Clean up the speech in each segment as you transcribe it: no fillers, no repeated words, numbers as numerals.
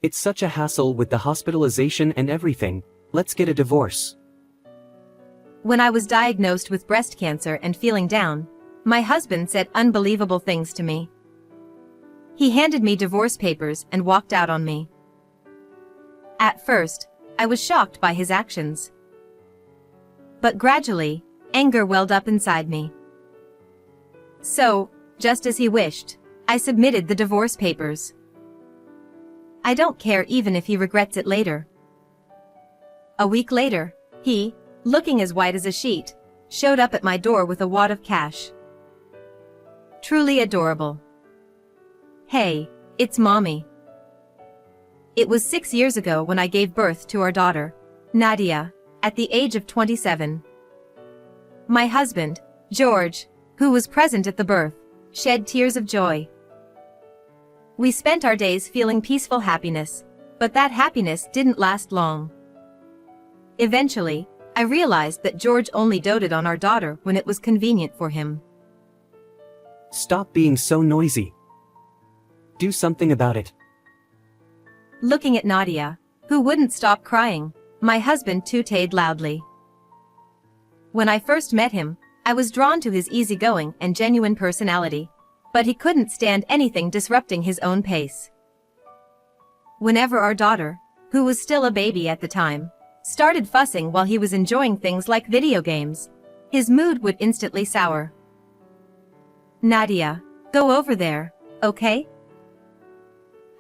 It's such a hassle with the hospitalization and everything. Let's get a divorce. When I was diagnosed with breast cancer and feeling down, my husband said unbelievable things to me. He handed me divorce papers and walked out on me. At first, I was shocked by his actions. But gradually, anger welled up inside me. So, just as he wished, I submitted the divorce papers. I don't care even if he regrets it later. A week later, he, looking as white as a sheet, showed up at my door with a wad of cash. Truly adorable. Hey, it's Mommy. It was 6 years ago when I gave birth to our daughter, Nadia, at the age of 27. My husband, George, who was present at the birth, shed tears of joy. We spent our days feeling peaceful happiness, but that happiness didn't last long. Eventually, I realized that George only doted on our daughter when it was convenient for him. Stop being so noisy. Do something about it. Looking at Nadia, who wouldn't stop crying, my husband tooted loudly. When I first met him, I was drawn to his easygoing and genuine personality, but he couldn't stand anything disrupting his own pace. Whenever our daughter, who was still a baby at the time, started fussing while he was enjoying things like video games, his mood would instantly sour. Nadia, go over there, okay?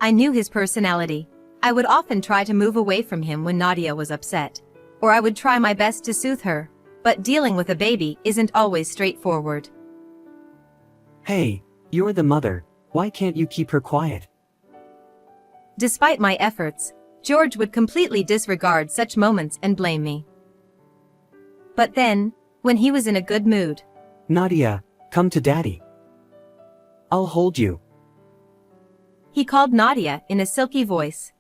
I knew his personality. I would often try to move away from him when Nadia was upset, or I would try my best to soothe her, but dealing with a baby isn't always straightforward. Hey, you're the mother, why can't you keep her quiet? Despite my efforts, George would completely disregard such moments and blame me. But then, when he was in a good mood, Nadia, come to Daddy. I'll hold you. He called Nadia in a silky voice.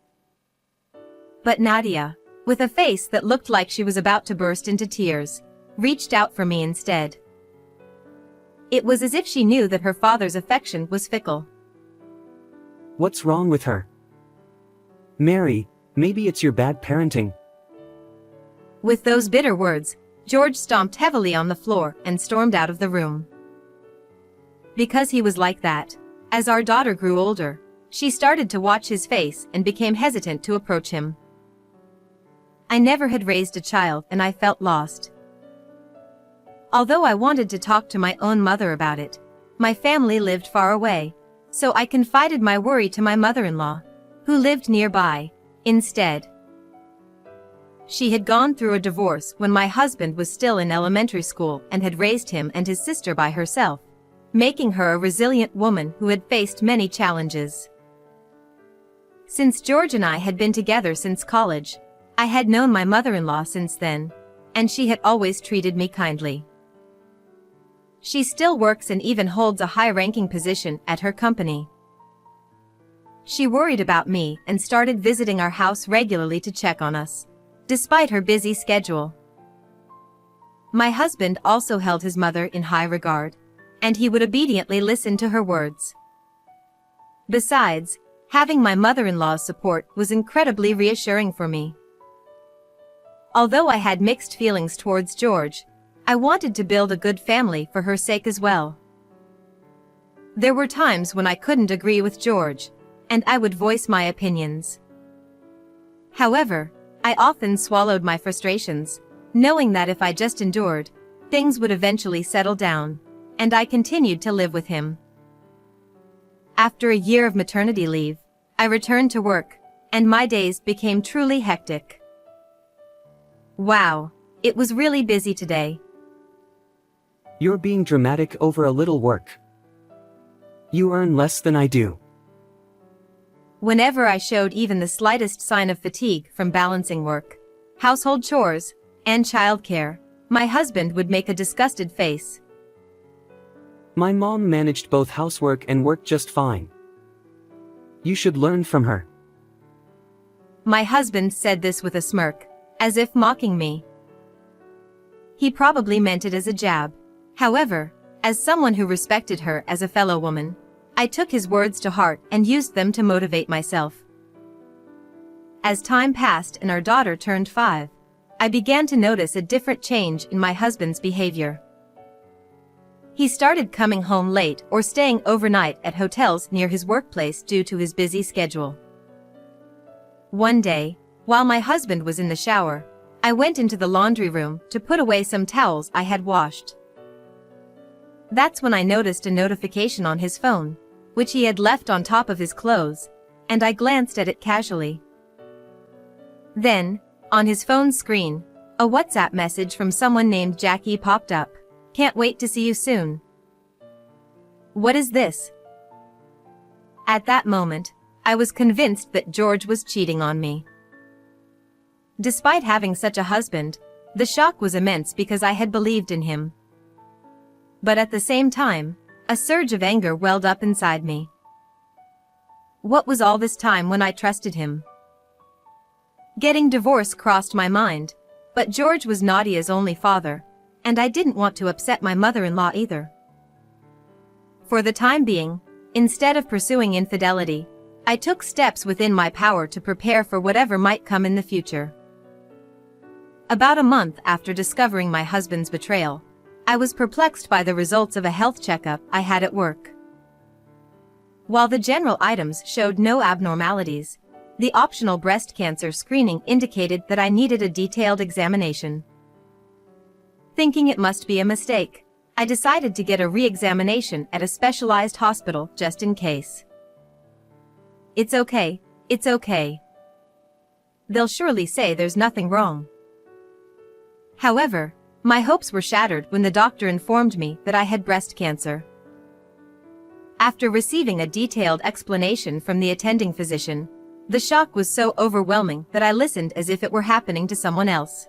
But Nadia, with a face that looked like she was about to burst into tears, reached out for me instead. It was as if she knew that her father's affection was fickle. What's wrong with her? Mary, maybe it's your bad parenting. With those bitter words, George stomped heavily on the floor and stormed out of the room. Because he was like that, as our daughter grew older, she started to watch his face and became hesitant to approach him. I never had raised a child and I felt lost. Although I wanted to talk to my own mother about it, my family lived far away, so I confided my worry to my mother-in-law, who lived nearby, instead. She had gone through a divorce when my husband was still in elementary school and had raised him and his sister by herself, making her a resilient woman who had faced many challenges. Since George and I had been together since college, I had known my mother-in-law since then, and she had always treated me kindly. She still works and even holds a high-ranking position at her company. She worried about me and started visiting our house regularly to check on us, despite her busy schedule. My husband also held his mother in high regard, and he would obediently listen to her words. Besides, having my mother-in-law's support was incredibly reassuring for me. Although I had mixed feelings towards George, I wanted to build a good family for her sake as well. There were times when I couldn't agree with George, and I would voice my opinions. However, I often swallowed my frustrations, knowing that if I just endured, things would eventually settle down, and I continued to live with him. After a year of maternity leave, I returned to work, and my days became truly hectic. Wow, it was really busy today. You're being dramatic over a little work. You earn less than I do. Whenever I showed even the slightest sign of fatigue from balancing work, household chores, and childcare, my husband would make a disgusted face. My mom managed both housework and work just fine. You should learn from her. My husband said this with a smirk, as if mocking me. He probably meant it as a jab. However, as someone who respected her as a fellow woman, I took his words to heart and used them to motivate myself. As time passed and our daughter turned 5, I began to notice a different change in my husband's behavior. He started coming home late or staying overnight at hotels near his workplace due to his busy schedule. One day, while my husband was in the shower, I went into the laundry room to put away some towels I had washed. That's when I noticed a notification on his phone, which he had left on top of his clothes, and I glanced at it casually. Then, on his phone screen, a WhatsApp message from someone named Jackie popped up. "Can't wait to see you soon." What is this? At that moment, I was convinced that George was cheating on me. Despite having such a husband, the shock was immense because I had believed in him. But at the same time, a surge of anger welled up inside me. What was all this time when I trusted him? Getting divorced crossed my mind, but George was Nadia's only father, and I didn't want to upset my mother-in-law either. For the time being, instead of pursuing infidelity, I took steps within my power to prepare for whatever might come in the future. About a month after discovering my husband's betrayal, I was perplexed by the results of a health checkup I had at work. While the general items showed no abnormalities, the optional breast cancer screening indicated that I needed a detailed examination. Thinking it must be a mistake, I decided to get a re-examination at a specialized hospital just in case. It's okay, it's okay. They'll surely say there's nothing wrong. However, my hopes were shattered when the doctor informed me that I had breast cancer. After receiving a detailed explanation from the attending physician, the shock was so overwhelming that I listened as if it were happening to someone else.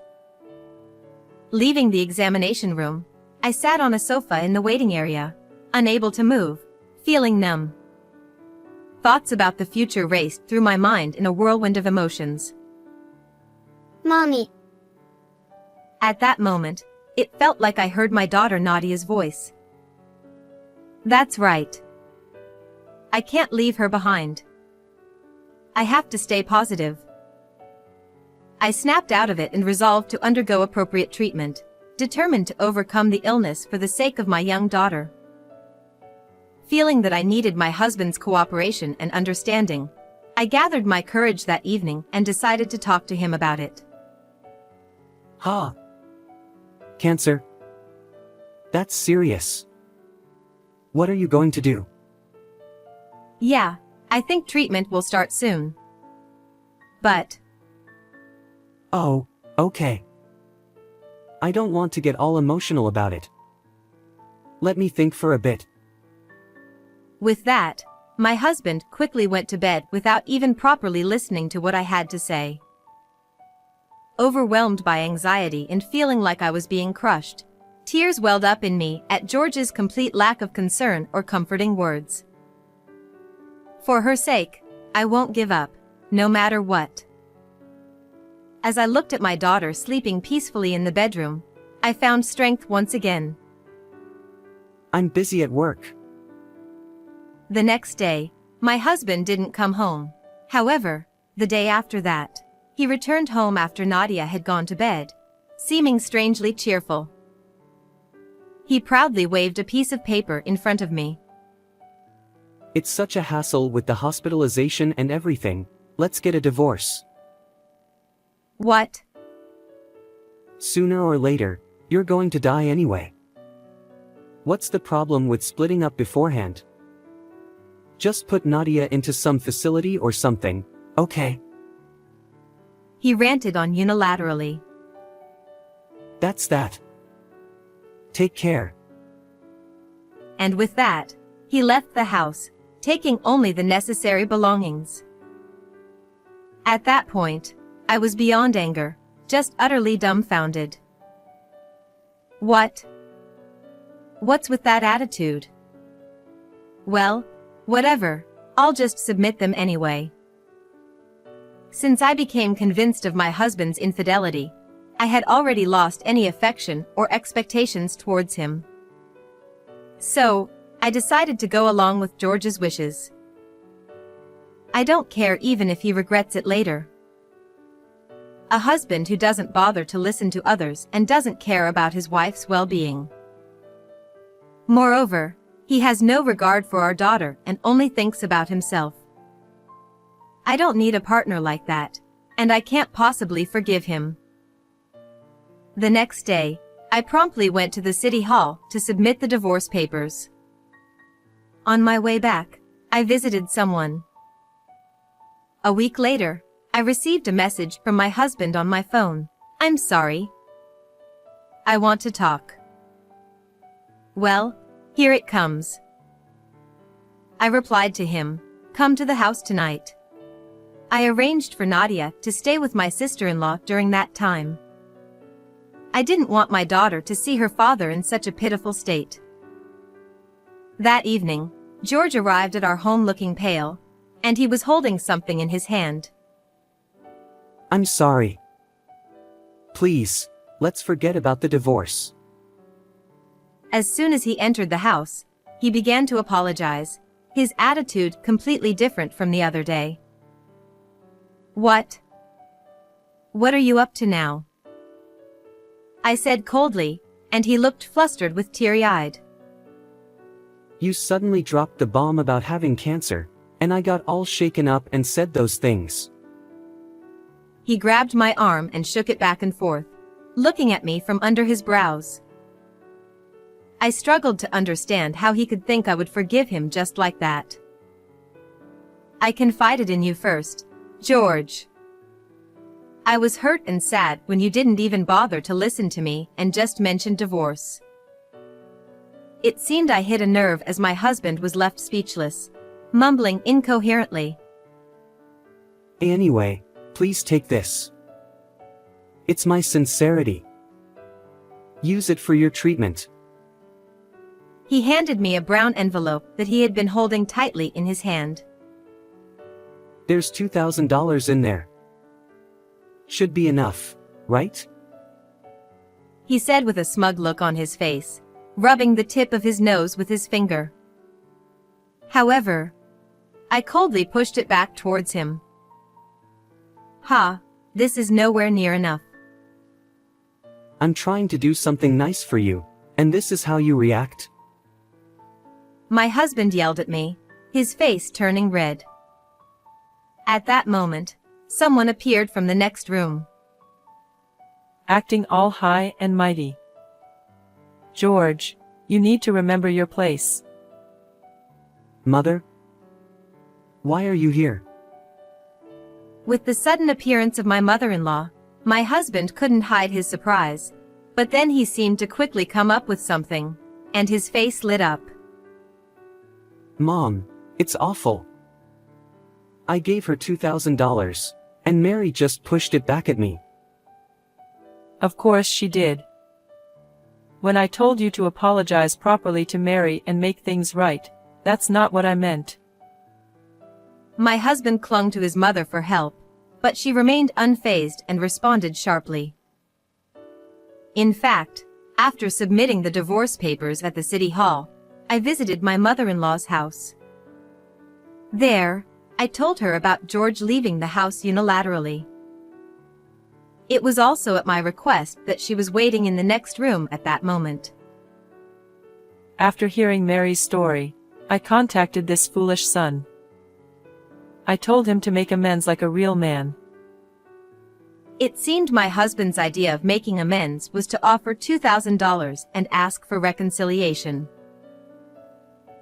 Leaving the examination room, I sat on a sofa in the waiting area, unable to move, feeling numb. Thoughts about the future raced through my mind in a whirlwind of emotions. Mommy. At that moment, it felt like I heard my daughter Nadia's voice. That's right. I can't leave her behind. I have to stay positive. I snapped out of it and resolved to undergo appropriate treatment, determined to overcome the illness for the sake of my young daughter. Feeling that I needed my husband's cooperation and understanding, I gathered my courage that evening and decided to talk to him about it. Ha! Cancer? That's serious. What are you going to do? Yeah, I think treatment will start soon. But... Oh, okay. I don't want to get all emotional about it. Let me think for a bit. With that, my husband quickly went to bed without even properly listening to what I had to say. Overwhelmed by anxiety and feeling like I was being crushed, tears welled up in me at George's complete lack of concern or comforting words. For her sake, I won't give up, no matter what. As I looked at my daughter sleeping peacefully in the bedroom, I found strength once again. I'm busy at work. The next day, my husband didn't come home. However, the day after that, he returned home after Nadia had gone to bed, seeming strangely cheerful. He proudly waved a piece of paper in front of me. It's such a hassle with the hospitalization and everything. Let's get a divorce. What? Sooner or later, you're going to die anyway. What's the problem with splitting up beforehand? Just put Nadia into some facility or something, okay? He ranted on unilaterally. That's that. Take care. And with that, he left the house, taking only the necessary belongings. At that point, I was beyond anger, just utterly dumbfounded. What? What's with that attitude? Well, whatever, I'll just submit them anyway. Since I became convinced of my husband's infidelity, I had already lost any affection or expectations towards him. So, I decided to go along with George's wishes. I don't care even if he regrets it later. A husband who doesn't bother to listen to others and doesn't care about his wife's well-being. Moreover, he has no regard for our daughter and only thinks about himself. I don't need a partner like that, and I can't possibly forgive him. The next day, I promptly went to the city hall to submit the divorce papers. On my way back, I visited someone. A week later, I received a message from my husband on my phone. "I'm sorry. I want to talk." Well, here it comes. I replied to him, "Come to the house tonight." I arranged for Nadia to stay with my sister-in-law during that time. I didn't want my daughter to see her father in such a pitiful state. That evening, George arrived at our home looking pale, and he was holding something in his hand. I'm sorry. Please, let's forget about the divorce. As soon as he entered the house, he began to apologize, his attitude completely different from the other day. "What? What are you up to now?" I said coldly, and he looked flustered with teary-eyed. You suddenly dropped the bomb about having cancer, and I got all shaken up and said those things. He grabbed my arm and shook it back and forth, looking at me from under his brows. I struggled to understand how he could think I would forgive him just like that. "I confided in you first, George. I was hurt and sad when you didn't even bother to listen to me and just mentioned divorce." It seemed I hit a nerve as my husband was left speechless, mumbling incoherently. Anyway, please take this. It's my sincerity. Use it for your treatment. He handed me a brown envelope that he had been holding tightly in his hand. There's $2,000 in there. Should be enough, right? He said with a smug look on his face, rubbing the tip of his nose with his finger. However, I coldly pushed it back towards him. This is nowhere near enough. I'm trying to do something nice for you, and this is how you react? My husband yelled at me, his face turning red. At that moment, someone appeared from the next room. Acting all high and mighty. "George, you need to remember your place." Mother? Why are you here? With the sudden appearance of my mother-in-law, my husband couldn't hide his surprise, but then he seemed to quickly come up with something, and his face lit up. Mom, it's awful. I gave her $2,000, and Mary just pushed it back at me. Of course she did. When I told you to apologize properly to Mary and make things right, that's not what I meant. My husband clung to his mother for help, but she remained unfazed and responded sharply. In fact, after submitting the divorce papers at the city hall, I visited my mother-in-law's house. There, I told her about George leaving the house unilaterally. It was also at my request that she was waiting in the next room at that moment. After hearing Mary's story, I contacted this foolish son. I told him to make amends like a real man. It seemed my husband's idea of making amends was to offer $2,000 and ask for reconciliation.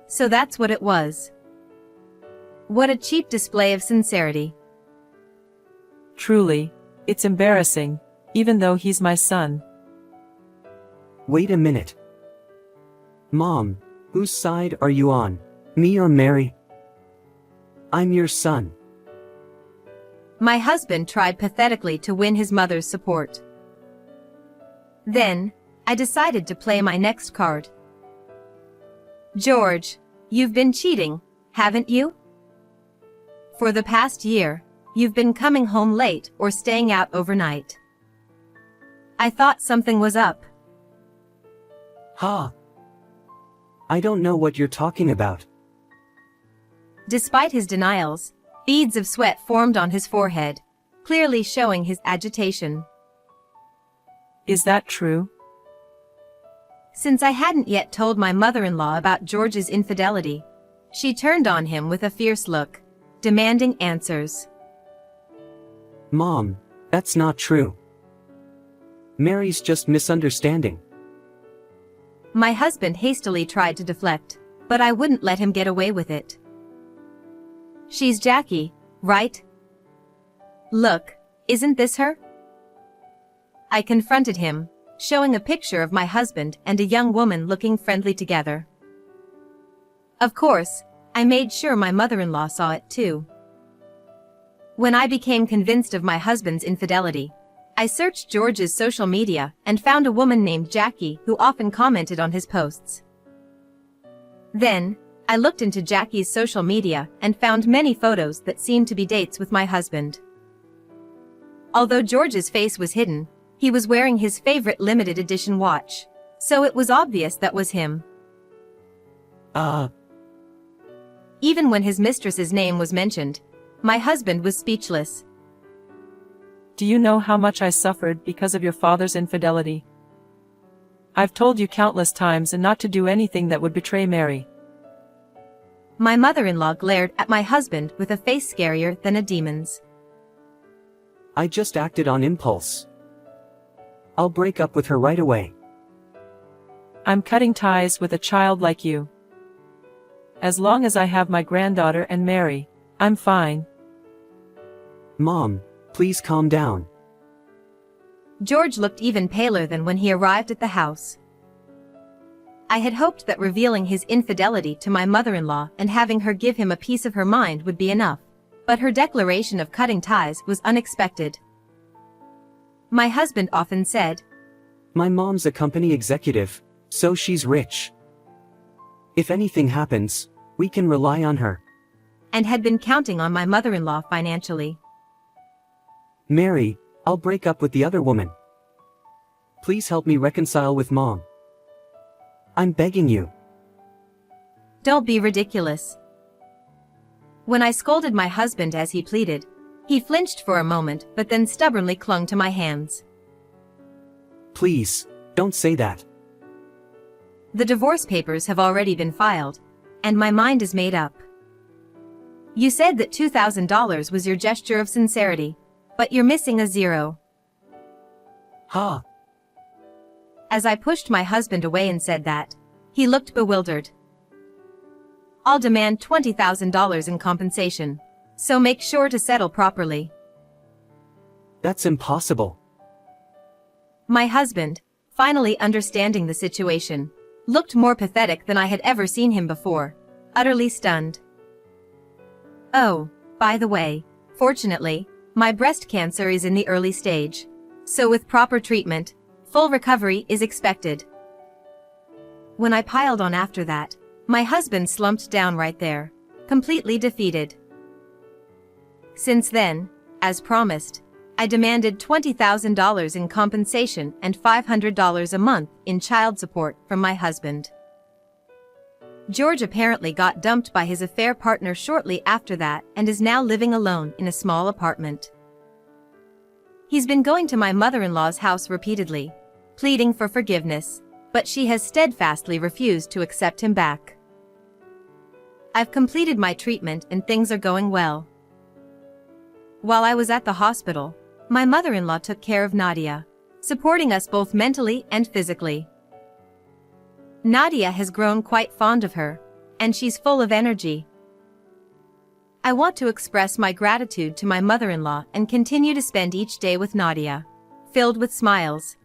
So that's what it was. What a cheap display of sincerity. Truly, it's embarrassing, even though he's my son. Wait a minute. Mom, whose side are you on? Me or Mary? I'm your son. My husband tried pathetically to win his mother's support. Then, I decided to play my next card. "George, you've been cheating, haven't you? For the past year, you've been coming home late or staying out overnight. I thought something was up." I don't know what you're talking about. Despite his denials, beads of sweat formed on his forehead, clearly showing his agitation. Is that true? Since I hadn't yet told my mother-in-law about George's infidelity, she turned on him with a fierce look, demanding answers. Mom, that's not true. Mary's just misunderstanding. My husband hastily tried to deflect, but I wouldn't let him get away with it. She's Jackie, right? Look, isn't this her? I confronted him, showing a picture of my husband and a young woman looking friendly together. Of course, I made sure my mother-in-law saw it too. When I became convinced of my husband's infidelity, I searched George's social media and found a woman named Jackie who often commented on his posts. Then, I looked into Jackie's social media and found many photos that seemed to be dates with my husband. Although George's face was hidden, he was wearing his favorite limited edition watch, so it was obvious that was him. Even when his mistress's name was mentioned, my husband was speechless. Do you know how much I suffered because of your father's infidelity? I've told you countless times and not to do anything that would betray Mary. My mother-in-law glared at my husband with a face scarier than a demon's. I just acted on impulse. I'll break up with her right away. I'm cutting ties with a child like you. As long as I have my granddaughter and Mary, I'm fine. Mom, please calm down. George looked even paler than when he arrived at the house. I had hoped that revealing his infidelity to my mother-in-law and having her give him a piece of her mind would be enough, but her declaration of cutting ties was unexpected. My husband often said, My mom's a company executive, so she's rich. If anything happens, we can rely on her. and had been counting on my mother-in-law financially. Mary, I'll break up with the other woman. Please help me reconcile with Mom. I'm begging you. Don't be ridiculous. When I scolded my husband as he pleaded, he flinched for a moment but then stubbornly clung to my hands. Please, don't say that. The divorce papers have already been filed, and my mind is made up. You said that $2,000 was your gesture of sincerity, but you're missing a zero. Ha! As I pushed my husband away and said that, he looked bewildered. I'll demand $20,000 in compensation, so make sure to settle properly. That's impossible. My husband, finally understanding the situation, looked more pathetic than I had ever seen him before, utterly stunned. Oh, by the way, fortunately, my breast cancer is in the early stage, so with proper treatment, full recovery is expected. When I piled on after that, my husband slumped down right there, completely defeated. Since then, as promised, I demanded $20,000 in compensation and $500 a month in child support from my husband. George apparently got dumped by his affair partner shortly after that and is now living alone in a small apartment. He's been going to my mother-in-law's house repeatedly, pleading for forgiveness, but she has steadfastly refused to accept him back. I've completed my treatment and things are going well. While I was at the hospital, my mother-in-law took care of Nadia, supporting us both mentally and physically. Nadia has grown quite fond of her, and she's full of energy. I want to express my gratitude to my mother-in-law and continue to spend each day with Nadia, filled with smiles.